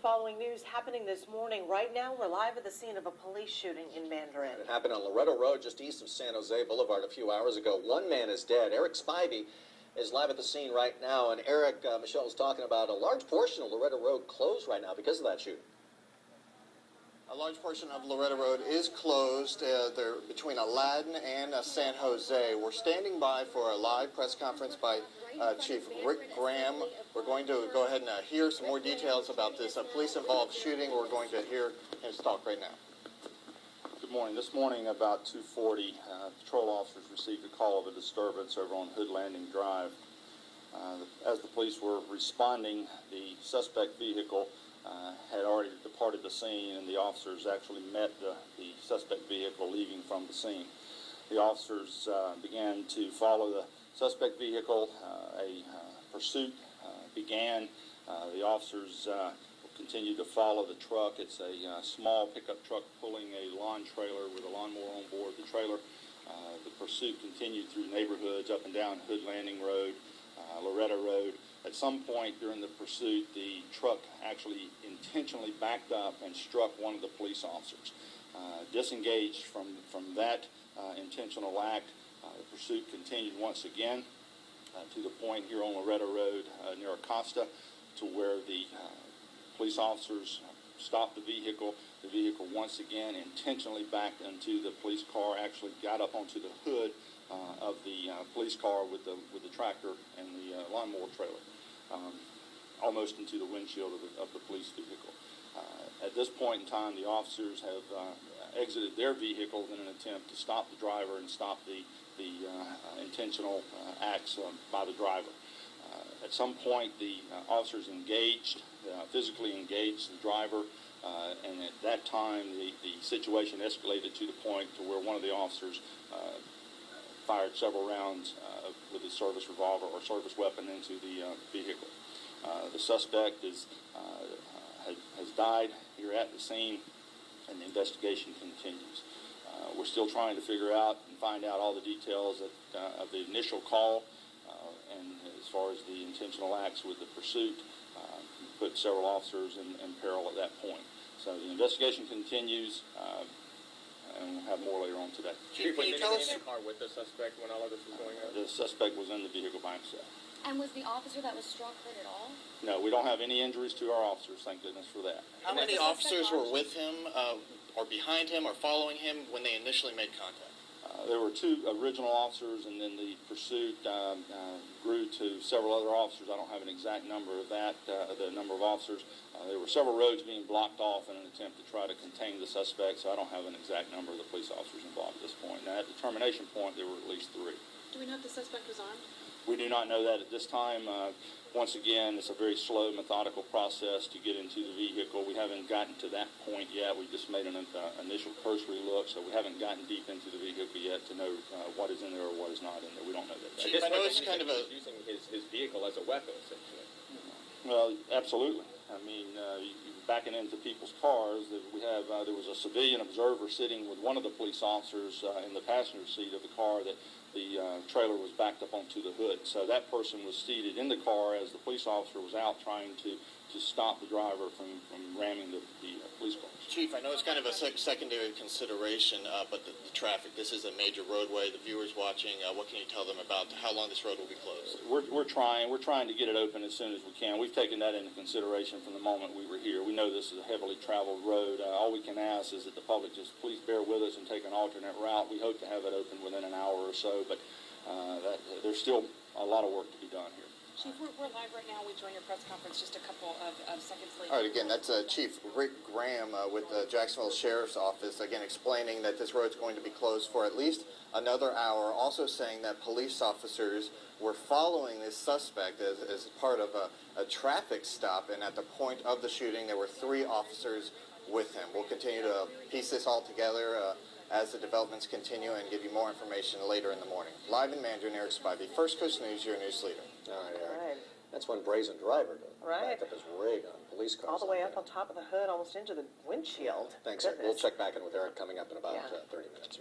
following news happening this morning. Right now, we're live at the scene of a police shooting in Mandarin. It happened on Loretto Road, just east of San Jose Boulevard a few hours ago. One man is dead. Eric Spivey is live at the scene right now. And Eric, Michelle was talking about a large portion of Loretto Road closed right now because of that shooting. A large portion of Loretto Road is closed. They're between Aladdin and San Jose. We're standing by for a live press conference by Chief Rick Graham. We're going to go ahead and hear some more details about this police-involved shooting. We're going to hear his talk right now. Good morning. This morning about 2:40, patrol officers received a call of a disturbance over on Hood Landing Drive. As the police were responding, the suspect vehicle had already departed the scene, and the officers actually met the suspect vehicle leaving from the scene. The officers began to follow the suspect vehicle. A pursuit began. The officers continued to follow the truck. It's a small pickup truck pulling a lawn trailer with a lawnmower on board the trailer. The pursuit continued through neighborhoods up and down Hood Landing Road, Loretto Road. At some point during the pursuit, the truck actually intentionally backed up and struck one of the police officers. Disengaged from that intentional act, the pursuit continued once again to the point here on Loretto Road near Acosta, to where the police officers stopped the vehicle. The vehicle once again intentionally backed into the police car, actually got up onto the hood of the police car with the tractor and the lawnmower trailer, almost into the windshield of the police vehicle. At this point in time, the officers have exited their vehicle in an attempt to stop the driver and stop the intentional acts by the driver. At some point, the officers physically engaged the driver, and at that time, the situation escalated to the point to where one of the officers fired several rounds with a service revolver or service weapon into the vehicle. The suspect has died here at the scene, and the investigation continues. We're still trying to figure out and find out all the details of the initial call, and as far as the intentional acts with the pursuit, put several officers in peril at that point. So the investigation continues, and we'll have more later on today. Chief, can you tell us in the car with the suspect when all of this was going on? The suspect was in the vehicle by himself. And was the officer that was struck hurt at all? No, we don't have any injuries to our officers, thank goodness for that. How many officers were with him, or behind him, or following him when they initially made contact? There were two original officers, and then the pursuit grew to several other officers. I don't have an exact number of that, the number of officers. There were several roads being blocked off in an attempt to try to contain the suspect, so I don't have an exact number of the police officers involved at this point. Now, at the termination point, there were at least 3. Do we know if the suspect was armed? We do not know that at this time. Once again, it's a very slow, methodical process to get into the vehicle. We haven't gotten to that point yet. We just made an initial cursory look, so we haven't gotten deep into the vehicle yet to know what is in there or what is not in there. We don't know that. Chief, I know it's kind of using his vehicle as a weapon, essentially. Well, absolutely. I mean, backing into people's cars, there was a civilian observer sitting with one of the police officers in the passenger seat of the car that the trailer was backed up onto the hood. So that person was seated in the car as the police officer was out trying to stop the driver from ramming the police cars. Chief, I know it's kind of a secondary consideration, but the traffic, this is a major roadway. The viewers watching, what can you tell them about how long this road will be closed? We're trying to get it open as soon as we can. We've taken that into consideration from the moment we were here. We know this is a heavily traveled road. All we can ask is that the public just please bear with us and take an alternate route. We hope to have it open within an hour or so, but there's still a lot of work to be done here. Chief, we're live right now. We join your press conference just a couple of seconds later. All right, again, that's Chief Rick Graham with the Jacksonville Sheriff's Office, again, explaining that this road's going to be closed for at least another hour, also saying that police officers were following this suspect as part of a traffic stop, and at the point of the shooting, there were 3 officers with him. We'll continue to piece this all together as the developments continue and give you more information later in the morning. Live in Mandarin, Eric Spivey, First Coast News, your news leader. All right, Eric. That's one brazen driver to back up his rig on police cars. All the way up on top of the hood, almost into the windshield. Thanks, Eric. We'll check back in with Eric coming up in about 30 minutes.